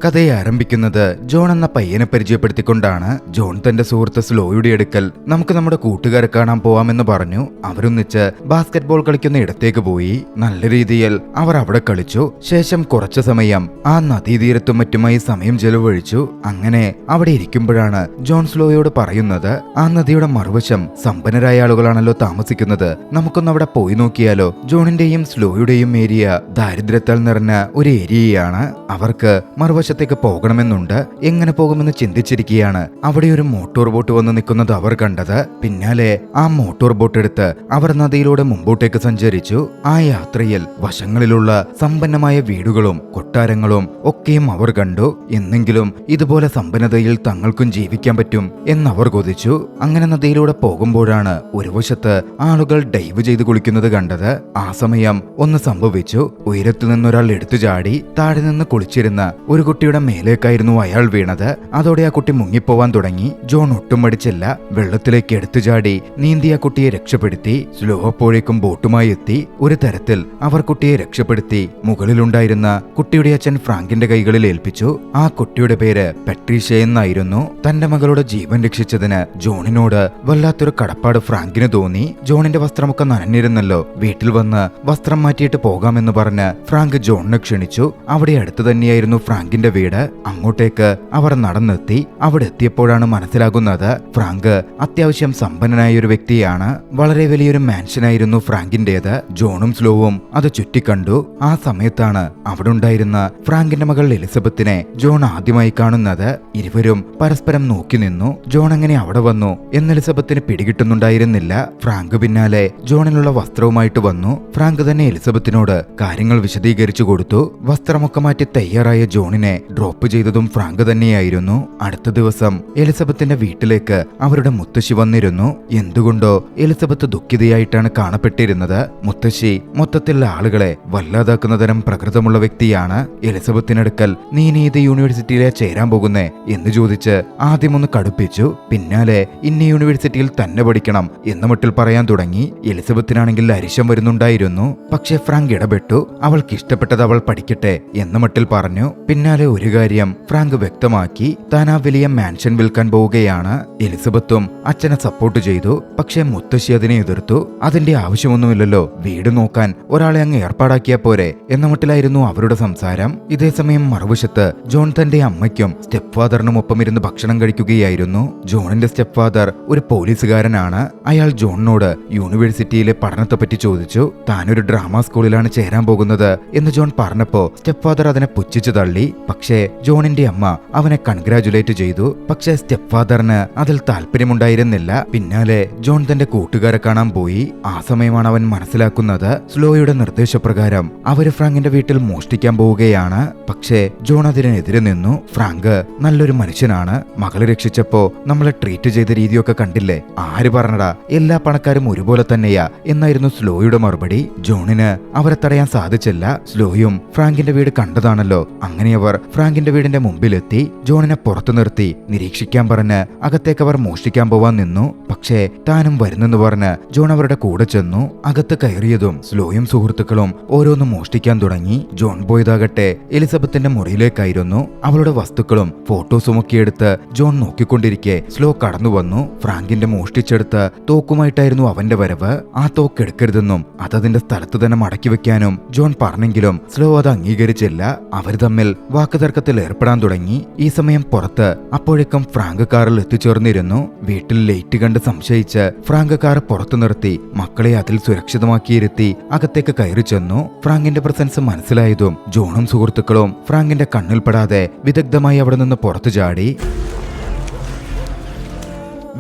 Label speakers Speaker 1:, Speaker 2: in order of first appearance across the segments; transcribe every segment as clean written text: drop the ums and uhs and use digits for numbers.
Speaker 1: കഥയെ ആരംഭിക്കുന്നത് ജോൺ എന്ന പയ്യനെ പരിചയപ്പെടുത്തിക്കൊണ്ടാണ്. ജോൺ തന്റെ സുഹൃത്ത് സ്ലോയുടെ അടുക്കൽ നമുക്ക് നമ്മുടെ കൂട്ടുകാരെ കാണാൻ പോവാമെന്ന് പറഞ്ഞു. അവരൊന്നിച്ച് ബാസ്കറ്റ്ബോൾ കളിക്കുന്ന ഇടത്തേക്ക് പോയി. നല്ല രീതിയിൽ അവർ അവിടെ കളിച്ചു. ശേഷം കുറച്ചു സമയം ആ നദീതീരത്തും മറ്റുമായി സമയം ചെലവഴിച്ചു. അങ്ങനെ അവിടെ ഇരിക്കുമ്പോഴാണ് ജോൺ സ്ലോയോട് പറയുന്നത്, ആ നദിയുടെ മറുവശം സമ്പന്നരായ ആളുകളാണല്ലോ താമസിക്കുന്നത്, നമുക്കൊന്ന് അവിടെ പോയി നോക്കിയാലോ. ജോണിന്റെയും സ്ലോയുടെയും ഏരിയ ദാരിദ്ര്യത്താൽ നിറഞ്ഞ ഒരു ഏരിയയാണ്. അവർക്ക് മറുവശത്തേക്ക് പോകണമെന്നുണ്ട്. എങ്ങനെ പോകുമെന്ന് ചിന്തിച്ചിരിക്കുകയാണ്. അവിടെ ഒരു മോട്ടോർ ബോട്ട് വന്ന് നിൽക്കുന്നത് അവർ കണ്ടത്. പിന്നാലെ ആ മോട്ടോർ ബോട്ട് എടുത്ത് അവർ നദിയിലൂടെ മുമ്പോട്ടേക്ക് സഞ്ചരിച്ചു. ആ യാത്രയിൽ വശങ്ങളിലുള്ള സമ്പന്നമായ വീടുകളും കൊട്ടാരങ്ങളും ഒക്കെയും അവർ കണ്ടു. എന്നെങ്കിലും ഇതുപോലെ സമ്പന്നതയിൽ തങ്ങൾക്കും ജീവിക്കാൻ പറ്റും എന്നവർ കൊതിച്ചു. അങ്ങനെ നദിയിലൂടെ പോകുമ്പോഴാണ് ഒരു വശത്ത് ആളുകൾ ഡൈവ് ചെയ്ത് കുളിക്കുന്നത് കണ്ടത്. ആ സമയം ഒന്ന് സംഭവിച്ചു. ഉയരത്തു നിന്നൊരാൾ എടുത്തു ചാടി താഴെ നിന്ന് കുളിച്ചിരുന്ന ഒരു കുട്ടിയുടെ മേലേക്കായിരുന്നു അയാൾ വീണത്. അതോടെ ആ കുട്ടി മുങ്ങിപ്പോവാൻ തുടങ്ങി. ജോൺ ഒട്ടും മടിച്ചില്ല. വെള്ളത്തിലേക്ക് എടുത്തു ചാടി നീന്തി ആ കുട്ടിയെ രക്ഷപ്പെടുത്തി. സ്ലോ അപ്പോഴേക്കും ബോട്ടുമായി എത്തി. ഒരു തരത്തിൽ അവർ കുട്ടിയെ രക്ഷപ്പെടുത്തി മുകളിലുണ്ടായിരുന്ന കുട്ടിയുടെ അച്ഛൻ ഫ്രാങ്കിന്റെ കൈകളിൽ ഏൽപ്പിച്ചു. ആ കുട്ടിയുടെ പേര് പെട്രീഷ്യ എന്നായിരുന്നു. തന്റെ മകളുടെ ജീവൻ രക്ഷിച്ചതിന് ജോണിനോട് വല്ലാത്തൊരു കടപ്പാട് ഫ്രാങ്കിന് തോന്നി. ജോണിന്റെ വസ്ത്രമൊക്കെ നനഞ്ഞിരുന്നല്ലോ, വീട്ടിൽ വന്ന് വസ്ത്രം മാറ്റിയിട്ട് പോകാമെന്ന് പറഞ്ഞ് ഫ്രാങ്ക് ജോണിനെ ക്ഷണിച്ചു. അവിടെ അടുത്ത് തന്നെയായിരുന്നു ഫ്രാങ്കിന്റെ വീട്. അങ്ങോട്ടേക്ക് അവർ നടന്നെത്തി. അവിടെ എത്തിയപ്പോഴാണ് മനസ്സിലാകുന്നത് ഫ്രാങ്ക് അത്യാവശ്യം സമ്പന്നനായ ഒരു വ്യക്തിയാണ്. വളരെ വലിയൊരു മാൻഷനായിരുന്നു ഫ്രാങ്കിന്റേത്. ജോണും സ്ലോവും അത് ചുറ്റിക്കണ്ടു. ആ സമയത്താണ് അവിടെ ഉണ്ടായിരുന്ന ഫ്രാങ്കിന്റെ മകൾ എലിസബത്തിനെ ജോൺ ആദ്യമായി കാണുന്നത്. ഇരുവരും പരസ്പരം നോക്കി നിന്നു. ജോൺ എങ്ങനെ അവിടെ വന്നു എന്ന് എലിസബത്തിന് പിടികിട്ടുന്നുണ്ടായിരുന്നില്ല. ഫ്രാങ്ക് പിന്നാലെ ജോണിനുള്ള വസ്ത്രവുമായിട്ട് വന്നു. ഫ്രാങ്ക് തന്നെ എലിസബത്തിനോട് കാര്യങ്ങൾ വിശദീകരിച്ചു കൊടുത്തു. വസ്ത്രമൊക്കെ മാറ്റി തയ്യാറായ ജോണിനെ ഡ്രോപ്പ് ചെയ്തതും ഫ്രാങ്ക് തന്നെയായിരുന്നു. അടുത്ത ദിവസം എലിസബത്തിന്റെ വീട്ടിലേക്ക് അവരുടെ മുത്തശ്ശി വന്നിരുന്നു. എന്തുകൊണ്ടോ എലിസബത്ത് ദുഃഖിതയായിട്ടാണ് കാണപ്പെട്ടിരുന്നത്. മുത്തശ്ശി മൊത്തത്തിൽ ആളുകളെ വല്ലാതാക്കുന്ന തരം പ്രകൃതമുള്ള വ്യക്തിയാണ്. എലിസബത്തിനടുക്കൽ നീ ഏത് യൂണിവേഴ്സിറ്റിയിലെ ചേരാൻ പോകുന്നേ എന്ന് ചോദിച്ച് ആദ്യം ഒന്ന് കടുപ്പിച്ചു. പിന്നാലെ ഇന്ന യൂണിവേഴ്സിറ്റിയിൽ തന്നെ പഠിക്കണം എന്ന മട്ടിൽ പറയാൻ തുടങ്ങി. എലിസബത്തിനാണെങ്കിൽ അരിശം വരുന്നുണ്ടായിരുന്നു. പക്ഷെ ഫ്രാങ്ക് ഇടപെട്ടു. അവൾക്ക് ഇഷ്ടപ്പെട്ടത് അവൾ പഠിക്കട്ടെ എന്ന മട്ടിൽ പറഞ്ഞു. പിന്നാലെ ഒരു കാര്യം ഫ്രാങ്ക് വ്യക്തമാക്കി, താൻ ആ വലിയ മാൻഷൻ വിൽക്കാൻ പോവുകയാണ്. എലിസബത്തും അച്ഛനെ സപ്പോർട്ട് ചെയ്തു. പക്ഷെ മുത്തശ്ശി അതിനെ എതിർത്തു. അതിന്റെ ആവശ്യമൊന്നുമില്ലല്ലോ, വീട് നോക്കാൻ ഒരാളെ അങ്ങ് ഏർപ്പാടാക്കിയാ പോരെ എന്ന മട്ടിലായിരുന്നു അവരുടെ സംസാരം. ഇതേസമയം മറുവശത്ത് ജോൺ തന്റെ അമ്മയ്ക്കും സ്റ്റെപ്പ് ഫാദറിനും ഒപ്പം ഇരുന്ന് ഭക്ഷണം കഴിക്കുകയായിരുന്നു. ജോണിന്റെ സ്റ്റെപ്പ് ഫാദർ ഒരു പോലീസുകാരനാണ്. അയാൾ ജോണിനോട് യൂണിവേഴ്സിറ്റിയിലെ പഠനത്തെപ്പറ്റി ചോദിച്ചു. താനൊരു ഡ്രാമ സ്കൂളിലാണ് ചേരാൻ പോകുന്നത് എന്ന് ജോൺ പറഞ്ഞപ്പോ സ്റ്റെപ്പ് ഫാദർ അതിനെ പുച്ഛിച്ചു തള്ളി. പക്ഷേ ജോണിന്റെ അമ്മ അവനെ കൺഗ്രാജുലേറ്റ് ചെയ്തു. പക്ഷേ സ്റ്റെപ്പ് ഫാദറിന് അതിൽ താല്പര്യമുണ്ടായിരുന്നില്ല. പിന്നാലെ ജോൺ തന്റെ കൂട്ടുകാരെ കാണാൻ പോയി. ആ സമയമാണ് അവൻ മനസ്സിലാക്കുന്നത് സ്ലോയുടെ നിർദ്ദേശപ്രകാരം അവര് ഫ്രാങ്കിന്റെ വീട്ടിൽ മോഷ്ടിക്കാൻ പോവുകയാണ്. പക്ഷേ ജോൺ അതിനെതിരെ നിന്നു. ഫ്രാങ്ക് നല്ലൊരു മനുഷ്യനാണ്. മകളെ രക്ഷിച്ചപ്പോ നമ്മളെ ട്രീറ്റ് ചെയ്ത രീതിയൊക്കെ കണ്ടില്ലേ, ആര് പറഞ്ഞടാ എല്ലാ പണക്കാരും ഒരുപോലെ തന്നെയാ എന്നായിരുന്നു സ്ലോയുടെ മറുപടി. ജോണിന് അവരെ തടയാൻ സാധിച്ചില്ല. സ്ലോയും ഫ്രാങ്കിന്റെ വീട് കണ്ടതാണല്ലോ. അങ്ങനെ അവർ ഫ്രാങ്കിന്റെ വീടിന്റെ മുമ്പിലെത്തി. ജോണിനെ പുറത്തു നിർത്തി നിരീക്ഷിക്കാൻ പറഞ്ഞ് അകത്തേക്ക് അവർ മോഷ്ടിക്കാൻ പോവാൻ നിന്നു. പക്ഷേ താനും വരുന്നെന്ന് പറഞ്ഞ് ജോൺ അവരുടെ കൂടെ ചെന്നു. അകത്ത് കയറിയതും സ്ലോയും സുഹൃത്തുക്കളും ഓരോന്ന് മോഷ്ടിക്കാൻ തുടങ്ങി. ജോൺ പോയതാകട്ടെ എലിസബത്തിന്റെ മുറിയിലേക്കായിരുന്നു. അവളുടെ വസ്തുക്കളും ഫോട്ടോസും ഒക്കെ എടുത്ത് ജോൺ നോക്കിക്കൊണ്ടിരിക്കെ സ്ലോ കടന്നു വന്നു. ഫ്രാങ്കിന്റെ മോഷ്ടിച്ചെടുത്ത തോക്കുമായിട്ടായിരുന്നു അവന്റെ വരവ്. ആ തോക്ക് എടുക്കരുതെന്നും അതതിന്റെ സ്ഥലത്ത് തന്നെ മടക്കി വെക്കാനും ജോൺ പറഞ്ഞെങ്കിലും സ്ലോ അത് അംഗീകരിച്ചില്ല. അവർ തമ്മിൽ വാക്കുതർക്കത്തിൽ ഏർപ്പെടാൻ തുടങ്ങി. ഈ സമയം പുറത്ത് അപ്പോഴേക്കും ഫ്രാങ്ക് കാറിൽ എത്തിച്ചേർന്നിരുന്നു. വീട്ടിൽ ലൈറ്റ് കണ്ട് സംശയിച്ച് ഫ്രാങ്ക് കാർ പുറത്തു നിർത്തി മക്കളെ അതിൽ സുരക്ഷിതമാക്കിയിരുത്തി അകത്തേക്ക് കയറി ചെന്നു. ഫ്രാങ്കിന്റെ പ്രസൻസ് മനസ്സിലായതും ജോണും സുഹൃത്തുക്കളും ഫ്രാങ്കിന്റെ കണ്ണിൽപ്പെടാതെ വിദഗ്ധമായി അവിടെ നിന്ന് പുറത്തു ചാടി.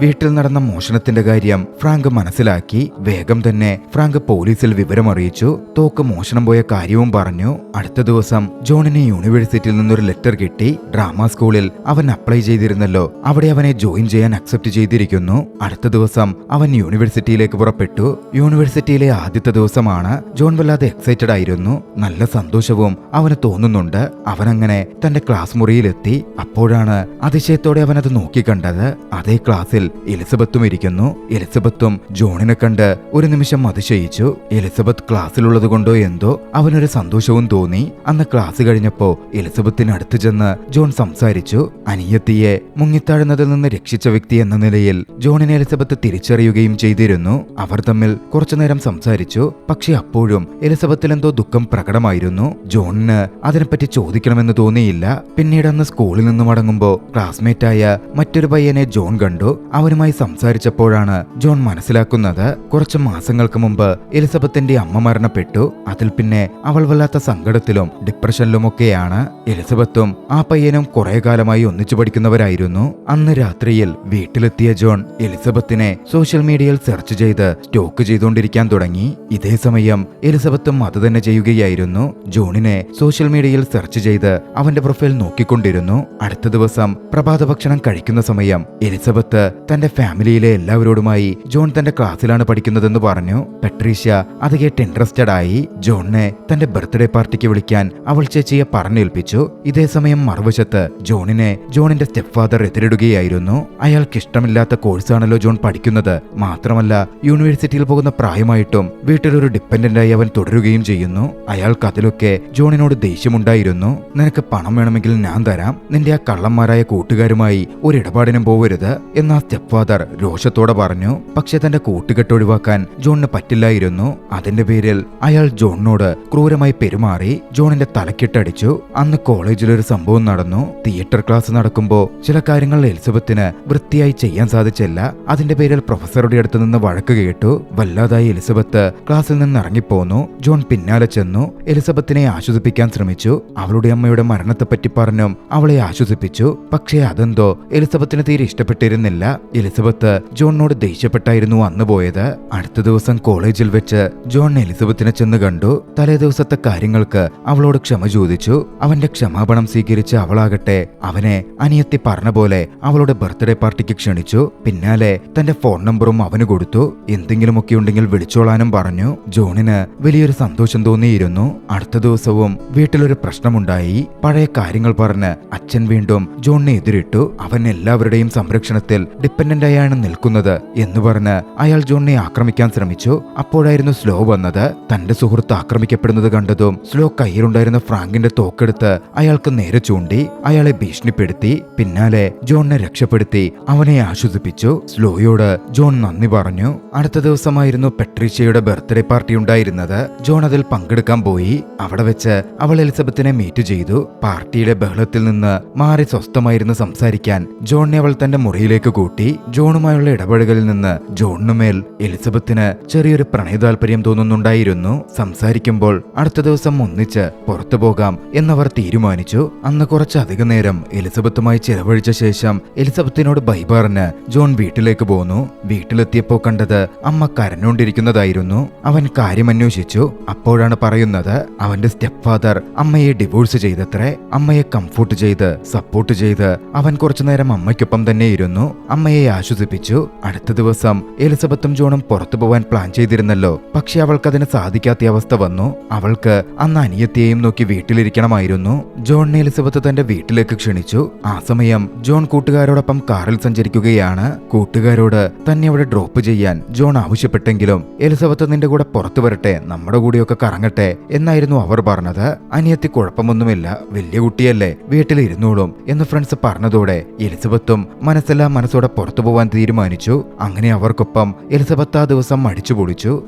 Speaker 1: വീട്ടിൽ നടന്ന മോഷണത്തിന്റെ കാര്യം ഫ്രാങ്ക് മനസ്സിലാക്കി. വേഗം തന്നെ ഫ്രാങ്ക് പോലീസിൽ വിവരമറിയിച്ചു. തോക്ക് മോഷണം പോയ കാര്യവും പറഞ്ഞു. അടുത്ത ദിവസം ജോണിന് യൂണിവേഴ്സിറ്റിയിൽ നിന്നൊരു ലെറ്റർ കിട്ടി. ഡ്രാമ സ്കൂളിൽ അവൻ അപ്ലൈ ചെയ്തിരുന്നല്ലോ, അവിടെ അവനെ ജോയിൻ ചെയ്യാൻ അക്സെപ്റ്റ് ചെയ്തിരിക്കുന്നു. അടുത്ത ദിവസം അവൻ യൂണിവേഴ്സിറ്റിയിലേക്ക് പുറപ്പെട്ടു. യൂണിവേഴ്സിറ്റിയിലെ ആദ്യത്തെ ദിവസമാണ്. ജോൺ വല്ലാതെ എക്സൈറ്റഡ് ആയിരുന്നു. നല്ല സന്തോഷവും അവന് തോന്നുന്നുണ്ട്. അവനങ്ങനെ തന്റെ ക്ലാസ് മുറിയിലെത്തി. അപ്പോഴാണ് അതിശയത്തോടെ അവനത് നോക്കിക്കണ്ടത്. അതേ ക്ലാസ്സിൽ എലിസബത്തും ഇരിക്കുന്നു. എലിസബത്തും ജോണിനെ കണ്ട് ഒരു നിമിഷം അതിശയിച്ചു. എലിസബത്ത് ക്ലാസ്സിലുള്ളത് കൊണ്ടോ എന്തോ അവനൊരു സന്തോഷവും തോന്നി. അന്ന് ക്ലാസ് കഴിഞ്ഞപ്പോ എലിസബത്തിന് അടുത്ത് ചെന്ന് ജോൺ സംസാരിച്ചു. അനിയത്തിയെ മുങ്ങിത്താഴുന്നതിൽ നിന്ന് രക്ഷിച്ച വ്യക്തി എന്ന നിലയിൽ ജോണിനെ എലിസബത്ത് തിരിച്ചറിയുകയും ചെയ്തിരുന്നു. അവർ തമ്മിൽ കുറച്ചുനേരം സംസാരിച്ചു. പക്ഷെ അപ്പോഴും എലിസബത്തിൽ എന്തോ ദുഃഖം പ്രകടമായിരുന്നു. ജോണിന് അതിനെപ്പറ്റി ചോദിക്കണമെന്ന് തോന്നിയില്ല. പിന്നീട് അന്ന് സ്കൂളിൽ നിന്ന് മടങ്ങുമ്പോ ക്ലാസ്മേറ്റായ മറ്റൊരു പയ്യനെ ജോൺ കണ്ടു. അവനുമായി സംസാരിച്ചപ്പോഴാണ് ജോൺ മനസ്സിലാക്കുന്നത് കുറച്ചു മാസങ്ങൾക്ക് മുമ്പ് എലിസബത്തിന്റെ അമ്മ മരണപ്പെട്ടു. അതിൽ പിന്നെ അവൾ വല്ലാത്ത സങ്കടത്തിലും ഡിപ്രഷനിലുമൊക്കെയാണ്. എലിസബത്തും ആ പയ്യനും കുറെ കാലമായി ഒന്നിച്ചു പഠിക്കുന്നവരായിരുന്നു. അന്ന് രാത്രിയിൽ വീട്ടിലെത്തിയ ജോൺ എലിസബത്തിനെ സോഷ്യൽ മീഡിയയിൽ സെർച്ച് ചെയ്ത് സ്റ്റോക്ക് ചെയ്തുകൊണ്ടിരിക്കാൻ തുടങ്ങി. ഇതേ സമയം എലിസബത്തും അത് തന്നെ ചെയ്യുകയായിരുന്നു. ജോണിനെ സോഷ്യൽ മീഡിയയിൽ സെർച്ച് ചെയ്ത് അവന്റെ പ്രൊഫൈൽ നോക്കിക്കൊണ്ടിരുന്നു. അടുത്ത ദിവസം പ്രഭാത ഭക്ഷണം കഴിക്കുന്ന സമയം എലിസബത്ത് തന്റെ ഫാമിലിയിലെ എല്ലാവരോടുമായി ജോൺ തന്റെ ക്ലാസ്സിലാണ് പഠിക്കുന്നതെന്ന് പറഞ്ഞു. പെട്രീഷ്യ അത് കേട്ട് ഇൻട്രസ്റ്റഡ് ആയി. ജോണിനെ തന്റെ ബർത്ത്ഡേ പാർട്ടിക്ക് വിളിക്കാൻ അവൾ ചേച്ചിയെ പറഞ്ഞേൽപ്പിച്ചു. ഇതേ സമയം മറുവശത്ത് ജോണിന്റെ സ്റ്റെപ്പ് ഫാദർ എതിരിടുകയായിരുന്നു. അയാൾക്ക് ഇഷ്ടമില്ലാത്ത കോഴ്സാണല്ലോ ജോൺ പഠിക്കുന്നത്. മാത്രമല്ല യൂണിവേഴ്സിറ്റിയിൽ പോകുന്ന പ്രായമായിട്ടും വീട്ടിലൊരു ഡിപ്പെൻഡന്റായി അവൻ തുടരുകയും ചെയ്യുന്നു. അയാൾക്ക് അതിലൊക്കെ ജോണിനോട് ദേഷ്യമുണ്ടായിരുന്നു. നിനക്ക് പണം വേണമെങ്കിൽ ഞാൻ തരാം, നിന്റെ ആ കള്ളന്മാരായ കൂട്ടുകാരുമായി ഒരിടപാടിനും പോവരുത് എന്ന സ്റ്റെപ്പ് ഫാദർ രോഷത്തോടെ പറഞ്ഞു. പക്ഷെ തന്റെ കൂട്ടുകെട്ട് ഒഴിവാക്കാൻ ജോണിന് പറ്റില്ലായിരുന്നു. അതിന്റെ പേരിൽ അയാൾ ജോണിനോട് ക്രൂരമായി പെരുമാറി. ജോണിന്റെ തലക്കിട്ടടിച്ചു. അന്ന് കോളേജിലൊരു സംഭവം നടന്നു. തിയേറ്റർ ക്ലാസ് നടക്കുമ്പോ ചില കാര്യങ്ങൾ എലിസബത്തിന് വൃത്തിയായി ചെയ്യാൻ സാധിച്ചില്ല. അതിന്റെ പേരിൽ പ്രൊഫസറുടെ അടുത്ത് നിന്ന് വഴക്ക് കേട്ടു. വല്ലാതായി എലിസബത്ത് ക്ലാസ്സിൽ നിന്ന് ഇറങ്ങിപ്പോന്നു. ജോൺ പിന്നാലെ ചെന്നു എലിസബത്തിനെ ആശ്വസിപ്പിക്കാൻ ശ്രമിച്ചു. അവളുടെ അമ്മയുടെ മരണത്തെപ്പറ്റി പറഞ്ഞും അവളെ ആശ്വസിപ്പിച്ചു. പക്ഷേ അതെന്തോ എലിസബത്തിന് തീരെ ഇഷ്ടപ്പെട്ടിരുന്നില്ല. എലിസബത്ത് ജോണിനോട് ദേഷ്യപ്പെട്ടായിരുന്നു അന്ന് പോയത്. അടുത്ത ദിവസം കോളേജിൽ വെച്ച് ജോൺ എലിസബത്തിനെ ചെന്ന് കണ്ടു. തലേ ദിവസത്തെ കാര്യങ്ങൾക്ക് അവളോട് ക്ഷമ ചോദിച്ചു. അവന്റെ ക്ഷമാപണം സ്വീകരിച്ച അവളാകട്ടെ അവനെ അനിയത്തി പറഞ്ഞ പോലെ അവളുടെ ബർത്ത്ഡേ പാർട്ടിക്ക് ക്ഷണിച്ചു. പിന്നാലെ തന്റെ ഫോൺ നമ്പറും അവന് കൊടുത്തു. എന്തെങ്കിലുമൊക്കെ ഉണ്ടെങ്കിൽ വിളിച്ചോളാനും പറഞ്ഞു. ജോണിന് വലിയൊരു സന്തോഷം തോന്നിയിരുന്നു. അടുത്ത ദിവസവും വീട്ടിലൊരു പ്രശ്നമുണ്ടായി. പഴയ കാര്യങ്ങൾ പറഞ്ഞ് അച്ഛൻ വീണ്ടും ജോണിനെ എതിരിട്ടു. അവൻ എല്ലാവരുടെയും സംരക്ഷണത്തിൽ ഡിപ്പെൻഡന്റായാണ് നിൽക്കുന്നത് എന്ന് പറഞ്ഞ് അയാൾ ജോണിനെ ആക്രമിക്കാൻ ശ്രമിച്ചു. അപ്പോഴായിരുന്നു സ്ലോ വന്നത്. തന്റെ സുഹൃത്ത് ആക്രമിക്കപ്പെടുന്നത് കണ്ടതും സ്ലോ കയ്യിലുണ്ടായിരുന്ന ഫ്രാങ്കിന്റെ തോക്കെടുത്ത് അയാൾക്ക് നേരെ ചൂണ്ടി അയാളെ ഭീഷണിപ്പെടുത്തി. പിന്നാലെ ജോണിനെ രക്ഷപ്പെടുത്തി അവനെ ആശ്വസിപ്പിച്ചു. സ്ലോയോട് ജോൺ നന്ദി പറഞ്ഞു. അടുത്ത ദിവസമായിരുന്നു പെട്രീഷ്യയുടെ ബർത്ത്ഡേ പാർട്ടി ഉണ്ടായിരുന്നത്. ജോൺ അതിൽ പങ്കെടുക്കാൻ പോയി. അവിടെ വെച്ച് അവൾ എലിസബത്തിനെ മീറ്റ് ചെയ്തു. പാർട്ടിയുടെ ബഹളത്തിൽ നിന്ന് മാറി സ്വസ്ഥമായിരുന്നു സംസാരിക്കാൻ ജോണിനെ അവൾ തന്റെ മുറിയിലേക്ക് കൂട്ടി. ജോണുമായുള്ള ഇടപെടലിൽ നിന്ന് ജോണിനുമേൽ എലിസബത്തിന് ചെറിയൊരു പ്രണയതാൽപര്യം തോന്നുന്നുണ്ടായിരുന്നു. സംസാരിക്കുമ്പോൾ അടുത്ത ദിവസം ഒന്നിച്ച് പുറത്തു പോകാം എന്നവർ തീരുമാനിച്ചു. അന്ന് കുറച്ചധികം നേരം എലിസബത്തുമായി ചെലവഴിച്ച ശേഷം എലിസബത്തിനോട് ബൈ പറഞ്ഞ് ജോൺ വീട്ടിലേക്ക് പോന്നു. വീട്ടിലെത്തിയപ്പോ കണ്ടത് അമ്മ കരഞ്ഞുകൊണ്ടിരിക്കുന്നതായിരുന്നു. അവൻ കാര്യമന്വേഷിച്ചു. അപ്പോഴാണ് പറയുന്നത് അവന്റെ സ്റ്റെപ്പ് ഫാദർ അമ്മയെ ഡിവോഴ്സ് ചെയ്തത്രേ. അമ്മയെ കംഫോർട്ട് ചെയ്ത് സപ്പോർട്ട് ചെയ്ത് അവൻ കുറച്ചുനേരം അമ്മയ്ക്കൊപ്പം തന്നെ ഇരുന്നു. അമ്മയെ ആശ്വസിപ്പിച്ചു. അടുത്ത ദിവസം എലിസബത്തും ജോണും പുറത്തു പോവാൻ പ്ലാൻ ചെയ്തിരുന്നല്ലോ. പക്ഷെ അവൾക്കതിന് സാധിക്കാത്ത അവസ്ഥ വന്നു. അവൾക്ക് അന്ന് അനിയത്തിയെയും നോക്കി വീട്ടിലിരിക്കണമായിരുന്നു. ജോണിനെ എലിസബത്ത് തന്റെ വീട്ടിലേക്ക് ക്ഷണിച്ചു. ആ സമയം ജോൺ കൂട്ടുകാരോടൊപ്പം കാറിൽ സഞ്ചരിക്കുകയാണ്. കൂട്ടുകാരോട് തന്നെ അവിടെ ഡ്രോപ്പ് ചെയ്യാൻ ജോൺ ആവശ്യപ്പെട്ടെങ്കിലും എലിസബത്ത് നിന്റെ കൂടെ പുറത്തു വരട്ടെ, നമ്മുടെ കൂടെയൊക്കെ കറങ്ങട്ടെ എന്നായിരുന്നു അവർ പറഞ്ഞത്. അനിയത്തി കുഴപ്പമൊന്നുമില്ല, വലിയ കുട്ടിയല്ലേ, വീട്ടിലിരുന്നോളും എന്ന് ഫ്രണ്ട്സ് പറഞ്ഞതോടെ എലിസബത്തും മനസ്സോടെ പുറത്തു പോവാൻ തീരുമാനിച്ചു. അങ്ങനെ അവർക്കൊപ്പം എലിസബത്ത് ആ ദിവസം അടിച്ചു പൊളിച്ചു.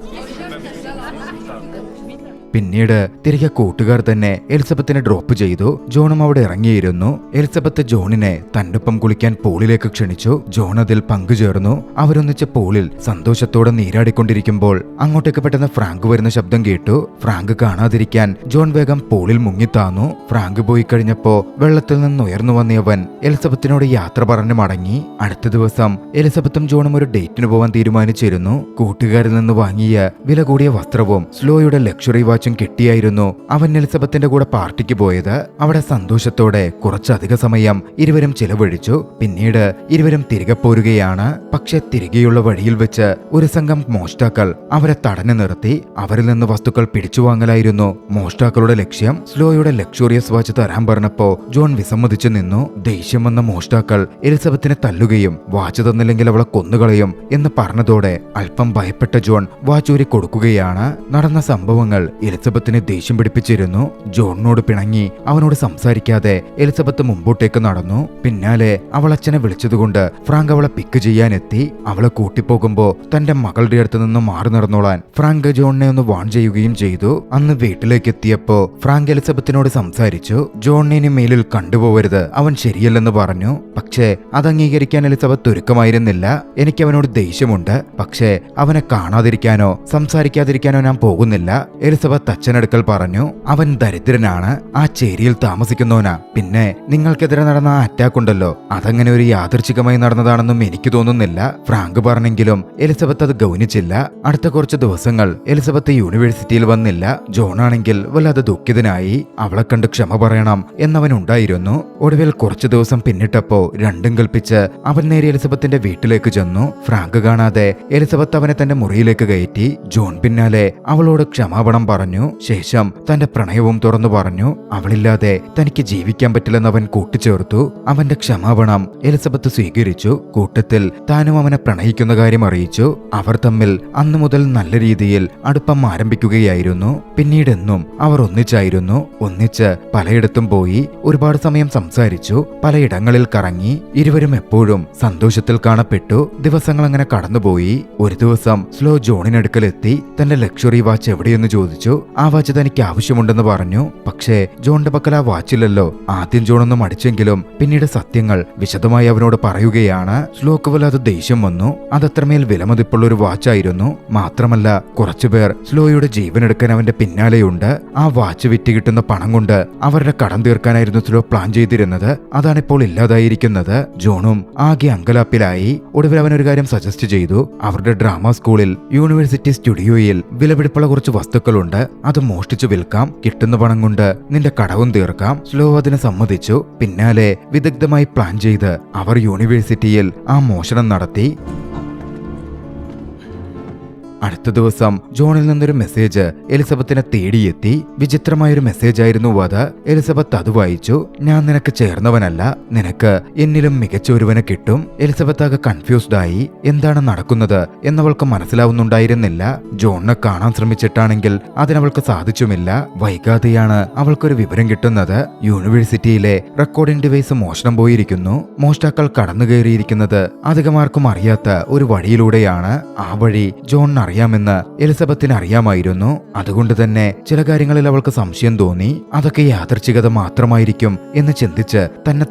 Speaker 1: പിന്നീട് തിരികെ കൂട്ടുകാർ തന്നെ എലിസബത്തിനെ ഡ്രോപ്പ് ചെയ്തു. ജോണും അവിടെ ഇറങ്ങിയിരുന്നു. എലിസബത്ത് ജോണിനെ തന്നൊപ്പം കുളിക്കാൻ പൂളിലേക്ക് ക്ഷണിച്ചു. ജോൺ അതിൽ പങ്കുചേർന്നു. അവരൊന്നിച്ച് പൂളിൽ സന്തോഷത്തോടെ നീരാടിക്കൊണ്ടിരിക്കുമ്പോൾ അങ്ങോട്ടേക്ക് പെട്ടെന്ന് ഫ്രാങ്ക് വരുന്ന ശബ്ദം കേട്ടു. ഫ്രാങ്ക് കാണാതിരിക്കാൻ ജോൺ വേഗം പൂളിൽ മുങ്ങിത്താന്നു. ഫ്രാങ്ക് പോയി കഴിഞ്ഞപ്പോ വെള്ളത്തിൽ നിന്ന് ഉയർന്നു വന്നവൻ എലിസബത്തിനോട് യാത്ര പറഞ്ഞു മടങ്ങി. അടുത്ത ദിവസം എലിസബത്തും ജോണും ഒരു ഡേറ്റിന് പോവാൻ തീരുമാനിച്ചിരുന്നു. കൂട്ടുകാരിൽ നിന്ന് വാങ്ങിയ വില കൂടിയ വസ്ത്രവും സ്ലോയുടെ ലക്ഷറി വാച്ച് വാച്ചും കിട്ടിയായിരുന്നു അവൻ എലിസബത്തിന്റെ കൂടെ പാർട്ടിക്ക് പോയത്. അവിടെ സന്തോഷത്തോടെ കുറച്ചധിക സമയം ഇരുവരും ചിലവഴിച്ചു. പിന്നീട് ഇരുവരും തിരികെ പോരുകയാണ്. പക്ഷെ തിരികെയുള്ള വഴിയിൽ വെച്ച് ഒരു സംഘം മോഷ്ടാക്കൾ അവരെ തടഞ്ഞു നിർത്തി. അവരിൽ നിന്ന് വസ്തുക്കൾ പിടിച്ചുവാങ്ങലായിരുന്നു മോഷ്ടാക്കളുടെ ലക്ഷ്യം. സ്ലോയുടെ ലക്ഷറിയസ് വാച്ച് തരാൻ പറഞ്ഞപ്പോ ജോൺ വിസമ്മതിച്ചു നിന്നു. ദേഷ്യം വന്ന മോഷ്ടാക്കൾ എലിസബത്തിനെ തല്ലുകയും വാച്ച് തന്നില്ലെങ്കിൽ അവളെ കൊന്നുകളയും എന്ന് പറഞ്ഞതോടെ അല്പം ഭയപ്പെട്ട ജോൺ വാച്ചൂരി കൊടുക്കുകയാണ്. നടന്ന സംഭവങ്ങൾ എലിസബത്തിനെ ദേഷ്യം പിടിപ്പിച്ചിരുന്നു. ജോണിനോട് പിണങ്ങി അവനോട് സംസാരിക്കാതെ എലിസബത്ത് മുമ്പോട്ടേക്ക് നടന്നു. പിന്നാലെ അവൾ അച്ഛനെ വിളിച്ചതുകൊണ്ട് ഫ്രാങ്ക് അവളെ പിക്ക് ചെയ്യാനെത്തി. അവളെ കൂട്ടിപ്പോകുമ്പോ തന്റെ മകളുടെ അടുത്ത് നിന്ന് മാറി നടന്നോളാൻ ഫ്രാങ്ക് ജോണിനെ ഒന്ന് വാൺ ചെയ്യുകയും ചെയ്തു. അന്ന് വീട്ടിലേക്ക് എത്തിയപ്പോ ഫ്രാങ്ക് എലിസബത്തിനോട് സംസാരിച്ചു. ജോണിനെ മേലിൽ കണ്ടുപോകരുത്, അവൻ ശരിയല്ലെന്ന് പറഞ്ഞു. പക്ഷേ അത് അംഗീകരിക്കാൻ എലിസബത്ത് ഒരുക്കമായിരുന്നില്ല. എനിക്ക് അവനോട് ദേഷ്യമുണ്ട്, പക്ഷേ അവനെ കാണാതിരിക്കാനോ സംസാരിക്കാതിരിക്കാനോ ഞാൻ പോകുന്നില്ല, എലിസബത്ത് അച്ഛനടുക്കൽ പറഞ്ഞു. അവൻ ദരിദ്രനാണ്, ആ ചേരിയിൽ താമസിക്കുന്നവനാ. പിന്നെ നിങ്ങൾക്കെതിരെ നടന്ന ആ അറ്റാക്ക് ഉണ്ടല്ലോ, അതങ്ങനെ ഒരു യാദൃച്ഛികമായി നടന്നതാണെന്നും എനിക്ക് തോന്നുന്നില്ല, ഫ്രാങ്ക് പറഞ്ഞെങ്കിലും എലിസബത്ത് അത് ഗൗനിച്ചില്ല. അടുത്ത കുറച്ച് ദിവസങ്ങൾ എലിസബത്ത് യൂണിവേഴ്സിറ്റിയിൽ വന്നില്ല. ജോണാണെങ്കിൽ വല്ലാതെ ദുഃഖിതനായി. അവളെ കണ്ട് ക്ഷമ പറയണം എന്നവനുണ്ടായിരുന്നു. ഒടുവിൽ കുറച്ചു ദിവസം പിന്നിട്ടപ്പോ രണ്ടും കൽപ്പിച്ച് അവൻ നേരെ എലിസബത്തിന്റെ വീട്ടിലേക്ക് ചെന്നു. ഫ്രാങ്ക് കാണാതെ എലിസബത്ത് അവനെ തന്റെ മുറിയിലേക്ക് കയറ്റി. ജോൺ പിന്നാലെ അവളോട് ക്ഷമാപണം പറഞ്ഞു. ശേഷം തന്റെ പ്രണയവും തുറന്നു പറഞ്ഞു. അവളില്ലാതെ തനിക്ക് ജീവിക്കാൻ പറ്റില്ലെന്ന് അവൻ കൂട്ടിച്ചേർത്തു. അവന്റെ ക്ഷമാപണം എലിസബത്ത് സ്വീകരിച്ചു. കൂട്ടത്തിൽ താനും അവനെ പ്രണയിക്കുന്ന കാര്യം അറിയിച്ചു. അവർ തമ്മിൽ അന്നു മുതൽ നല്ല രീതിയിൽ അടുപ്പം ആരംഭിക്കുകയായിരുന്നു. പിന്നീടെന്നും അവർ ഒന്നിച്ചായിരുന്നു. ഒന്നിച്ച് പലയിടത്തും പോയി ഒരുപാട് സമയം സംസാരിച്ചു. പലയിടങ്ങളിൽ കറങ്ങി. ഇരുവരും എപ്പോഴും സന്തോഷത്തിൽ കാണപ്പെട്ടു. ദിവസങ്ങൾ അങ്ങനെ കടന്നുപോയി. ഒരു ദിവസം സ്ലോ ജോണിനടുക്കലെത്തി. തന്റെ ലക്ഷറി വാച്ച് എവിടെയെന്ന് ചോദിച്ചു. ആ വാച്ച് തനിക്ക് ആവശ്യമുണ്ടെന്ന് പറഞ്ഞു. പക്ഷേ ജോണിന്റെ പക്കൽ ആ വാച്ചില്ലല്ലോ. ആദ്യം ജോണൊന്നും അടിച്ചെങ്കിലും പിന്നീട് സത്യങ്ങൾ വിശദമായി അവനോട് പറയുകയാണ്. സ്ലോക്ക് വല്ലാതെ ദേഷ്യം വന്നു. അതത്രമേൽ വിലമതിപ്പുള്ള ഒരു വാച്ചായിരുന്നു. മാത്രമല്ല കുറച്ചുപേർ സ്ലോയുടെ ജീവനെടുക്കാൻ അവന്റെ പിന്നാലെയുണ്ട്. ആ വാച്ച് വിറ്റ് കിട്ടുന്ന പണം കൊണ്ട് അവരുടെ കടം തീർക്കാനായിരുന്നു സ്ലോ പ്ലാൻ ചെയ്തിരുന്നത്. അതാണിപ്പോൾ ഇല്ലാതായിരിക്കുന്നത്. ജോണും ആകെ അങ്കലാപ്പിലായി. ഒടുവിൽ അവനൊരു കാര്യം സജസ്റ്റ് ചെയ്തു. അവരുടെ ഡ്രാമ സ്കൂളിൽ യൂണിവേഴ്സിറ്റി സ്റ്റുഡിയോയിൽ വിലപിടിപ്പുള്ള കുറച്ച് വസ്തുക്കളുണ്ട്, അത് മോഷ്ടിച്ചു വിൽക്കാം. കിട്ടുന്ന പണം കൊണ്ട് നിന്റെ കടവും തീർക്കാം. സ്ലോ അതിന് സമ്മതിച്ചു. പിന്നാലെ വിദഗ്ധമായി പ്ലാൻ ചെയ്ത് അവർ യൂണിവേഴ്സിറ്റിയിൽ ആ മോഷണം നടത്തി. അടുത്ത ദിവസം ജോണിൽ നിന്നൊരു മെസ്സേജ് എലിസബത്തിനെ തേടിയെത്തി. വിചിത്രമായൊരു മെസ്സേജ് ആയിരുന്നു അത്. എലിസബത്ത് അത് വായിച്ചു. ഞാൻ നിനക്ക് ചേർന്നവനല്ല, നിനക്ക് എന്നിലും മികച്ച ഒരുവനെ കിട്ടും. എലിസബത്ത് ആകെ കൺഫ്യൂസ്ഡ് ആയി. എന്താണ് നടക്കുന്നത് എന്നവൾക്ക് മനസ്സിലാവുന്നുണ്ടായിരുന്നില്ല. ജോണിനെ കാണാൻ ശ്രമിച്ചിട്ടാണെങ്കിൽ അതിനവൾക്ക് സാധിച്ചുമില്ല. വൈകാതെയാണ് അവൾക്കൊരു വിവരം കിട്ടുന്നത്. യൂണിവേഴ്സിറ്റിയിലെ റെക്കോർഡിംഗ് ഡിവൈസ് മോഷണം പോയിരിക്കുന്നു. മോഷ്ടാക്കൾ കടന്നു കയറിയിരിക്കുന്നത് അധികമാർക്കും അറിയാത്ത ഒരു വഴിയിലൂടെയാണ്. ആ വഴി ജോൺ അറിയാമെന്ന് എലിസബത്തിന് അറിയാമായിരുന്നു. അതുകൊണ്ട് തന്നെ ചില കാര്യങ്ങളിൽ അവൾക്ക് സംശയം തോന്നി. അതൊക്കെ യാദൃച്ഛികത മാത്രമായിരിക്കും എന്ന് ചിന്തിച്ച്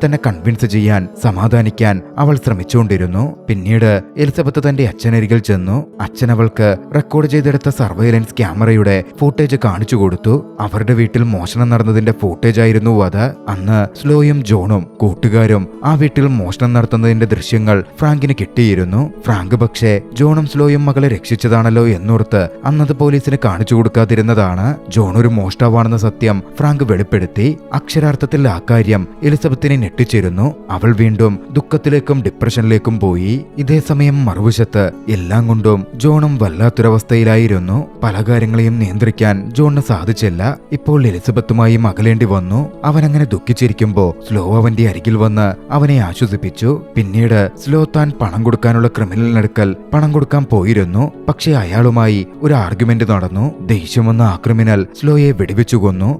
Speaker 1: തന്നെ കൺവിൻസ് ചെയ്യാൻ സമാധാനിക്കാൻ അവൾ ശ്രമിച്ചുകൊണ്ടിരുന്നു. പിന്നീട് എലിസബത്ത് തന്റെ അച്ഛനരികിൽ ചെന്നു. അച്ഛൻ അവൾക്ക് റെക്കോർഡ് ചെയ്തെടുത്ത സർവൈലൻസ് ക്യാമറയുടെ ഫൂട്ടേജ് കാണിച്ചു കൊടുത്തു. അവരുടെ വീട്ടിൽ മോഷണം നടന്നതിന്റെ ഫൂട്ടേജ് ആയിരുന്നു അത്. അന്ന് സ്ലോയും ജോണും കൂട്ടുകാരും ആ വീട്ടിൽ മോഷണം നടത്തുന്നതിന്റെ ദൃശ്യങ്ങൾ ഫ്രാങ്കിന് കിട്ടിയിരുന്നു. ഫ്രാങ്ക് പക്ഷേ ജോണും സ്ലോയും മകളെ രക്ഷിച്ചതാണല്ലോ എന്നോർത്ത് അന്നത് പോലീസിന് കാണിച്ചു കൊടുക്കാതിരുന്നതാണ്. ജോൺ ഒരു മോഷ്ടാവാണെന്ന സത്യം ഫ്രാങ്ക് വെളിപ്പെടുത്തി. അക്ഷരാർത്ഥത്തിൽ ആ കാര്യം എലിസബത്തിനെ ഞെട്ടിച്ചിരുന്നു. അവൾ വീണ്ടും ദുഃഖത്തിലേക്കും ഡിപ്രഷനിലേക്കും പോയി. ഇതേസമയം മറുവശത്ത് എല്ലാം കൊണ്ടും ജോണും വല്ലാത്തൊരവസ്ഥയിലായിരുന്നു. പല കാര്യങ്ങളെയും നിയന്ത്രിക്കാൻ ജോണിന് സാധിച്ചില്ല. ഇപ്പോൾ എലിസബത്തുമായി അകലേണ്ടി വന്നു. അവനങ്ങനെ ദുഃഖിച്ചിരിക്കുമ്പോ സ്ലോ അവന്റെ അരികിൽ വന്ന് അവനെ ആശ്വസിപ്പിച്ചു. പിന്നീട് സ്ലോ താൻ പണം കൊടുക്കാനുള്ള ക്രിമിനലിനടുക്കൽ പണം കൊടുക്കാൻ പോയിരുന്നു. പക്ഷേ അയാളുമായി ഒരു ആർഗ്യുമെന്റ് നടന്നു. ദേഷ്യം വന്ന ആ ക്രിമിനൽ സ്ലോയെ വെടിവെച്ചു കൊന്നു.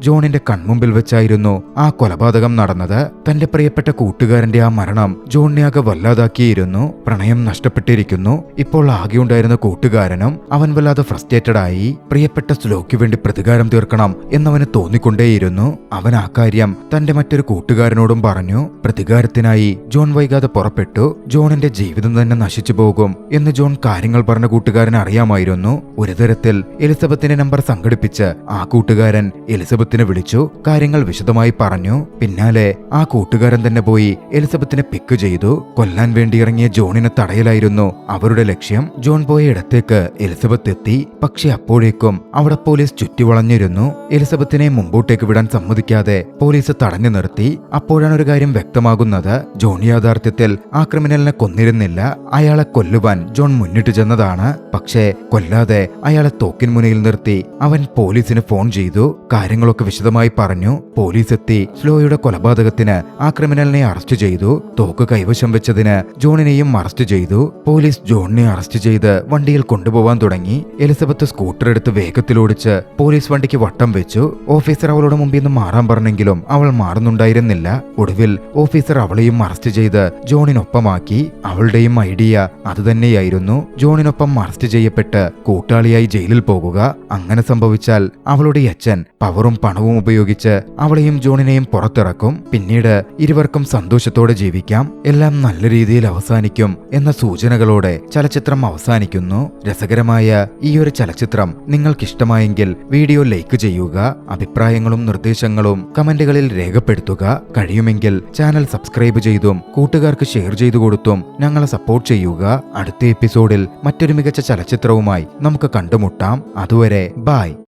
Speaker 1: ജോണിന്റെ കൺമുമ്പിൽ വെച്ചായിരുന്നു ആ കൊലപാതകം നടന്നത്. തന്റെ പ്രിയപ്പെട്ട കൂട്ടുകാരന്റെ ആ മരണം ജോണിനെ ആകെ വല്ലാതാക്കിയിരുന്നു. പ്രണയം നഷ്ടപ്പെട്ടിരിക്കുന്നു. ഇപ്പോൾ ആകെ ഉണ്ടായിരുന്ന കൂട്ടുകാരനും അവൻ വല്ലാതെ ഫ്രസ്ട്രേറ്റഡ് ആയി. പ്രിയപ്പെട്ട സ്ലോയ്ക്ക് വേണ്ടി പ്രതികാരം തീർക്കണം എന്നവന് തോന്നിക്കൊണ്ടേയിരുന്നു. അവൻ ആ കാര്യം തന്റെ മറ്റൊരു കൂട്ടുകാരനോടും പറഞ്ഞു. പ്രതികാരത്തിനായി ജോൺ വൈകാതെ പുറപ്പെട്ടു. ജോണിന്റെ ജീവിതം തന്നെ നശിച്ചു പോകും എന്ന് ജോൺ കാര്യങ്ങൾ പറഞ്ഞ കൂട്ടുകാരൻ അറിയാമായിരുന്നു. ഒരു തരത്തിൽ എലിസബത്തിന്റെ നമ്പർ സംഘടിപ്പിച്ച് ആ കൂട്ടുകാരൻ എലിസബത്ത് എലിസബത്തിനെ വിളിച്ചു കാര്യങ്ങൾ വിശദമായി പറഞ്ഞു. പിന്നാലെ ആ കൂട്ടുകാരൻ തന്നെ പോയി എലിസബത്തിനെ പിക്ക് ചെയ്തു. കൊല്ലാൻ വേണ്ടി ഇറങ്ങിയ ജോണിനെ തടയലായിരുന്നു അവരുടെ ലക്ഷ്യം. ജോൺ പോയ ഇടത്തേക്ക് എലിസബത്ത് എത്തി. പക്ഷെ അപ്പോഴേക്കും അവിടെ പോലീസ് ചുറ്റിവളഞ്ഞിരുന്നു. എലിസബത്തിനെ മുമ്പോട്ടേക്ക് വിടാൻ സമ്മതിക്കാതെ പോലീസ് തടഞ്ഞു നിർത്തി. അപ്പോഴാണ് ഒരു കാര്യം വ്യക്തമാകുന്നത്. ജോൺ യാഥാർത്ഥ്യത്തിൽ ആ ക്രിമിനലിനെ കൊന്നിരുന്നില്ല. അയാളെ കൊല്ലുവാൻ ജോൺ മുന്നിട്ട് ചെന്നതാണ്. പക്ഷേ കൊല്ലാതെ അയാളെ തോക്കിൻ മുനയിൽ നിർത്തി അവൻ പോലീസിന് ഫോൺ ചെയ്തു. കാര്യങ്ങളൊക്കെ വിശദമായി പറഞ്ഞു. പോലീസ് എത്തി സ്ലോയുടെ കൊലപാതകത്തിന് ആ ക്രിമിനലിനെ അറസ്റ്റ് ചെയ്തു. തോക്ക് കൈവശം വെച്ചതിന് ജോണിനെയും അറസ്റ്റ് ചെയ്തു. പോലീസ് ജോണിനെ അറസ്റ്റ് ചെയ്ത് വണ്ടിയിൽ കൊണ്ടുപോവാൻ തുടങ്ങി. എലിസബത്ത് സ്കൂട്ടർ എടുത്ത് വേഗത്തിലോടിച്ച് പോലീസ് വണ്ടിക്ക് വട്ടം വെച്ചു. ഓഫീസർ അവളുടെ മുമ്പിൽ നിന്ന് മാറാൻ പറഞ്ഞെങ്കിലും അവൾ മാറുന്നുണ്ടായിരുന്നില്ല. ഒടുവിൽ ഓഫീസർ അവളെയും അറസ്റ്റ് ചെയ്ത് ജോണിനൊപ്പമാക്കി. അവളുടെയും ഐഡിയ അതുതന്നെയായിരുന്നു. ജോണിനൊപ്പം അറസ്റ്റ് ചെയ്യപ്പെട്ട് കൂട്ടാളിയായി ജയിലിൽ പോകുക. അങ്ങനെ സംഭവിച്ചാൽ അവളുടെ അച്ഛൻ പവറും പണവും ഉപയോഗിച്ച് അവളെയും ജോണിനെയും പുറത്തിറക്കും. പിന്നീട് ഇരുവർക്കും സന്തോഷത്തോടെ ജീവിക്കാം. എല്ലാം നല്ല രീതിയിൽ അവസാനിക്കും എന്ന സൂചനകളോടെ ചലച്ചിത്രം അവസാനിക്കുന്നു. രസകരമായ ഈ ഒരു ചലച്ചിത്രം നിങ്ങൾക്കിഷ്ടമായെങ്കിൽ വീഡിയോ ലൈക്ക് ചെയ്യുക. അഭിപ്രായങ്ങളും നിർദ്ദേശങ്ങളും കമന്റുകളിൽ രേഖപ്പെടുത്തുക. കഴിയുമെങ്കിൽ ചാനൽ സബ്സ്ക്രൈബ് ചെയ്തും കൂട്ടുകാർക്ക് ഷെയർ ചെയ്തു കൊടുത്തും ഞങ്ങളെ സപ്പോർട്ട് ചെയ്യുക. അടുത്ത എപ്പിസോഡിൽ മറ്റൊരു മികച്ച ചലച്ചിത്രവുമായി നമുക്ക് കണ്ടുമുട്ടാം. അതുവരെ ബൈ.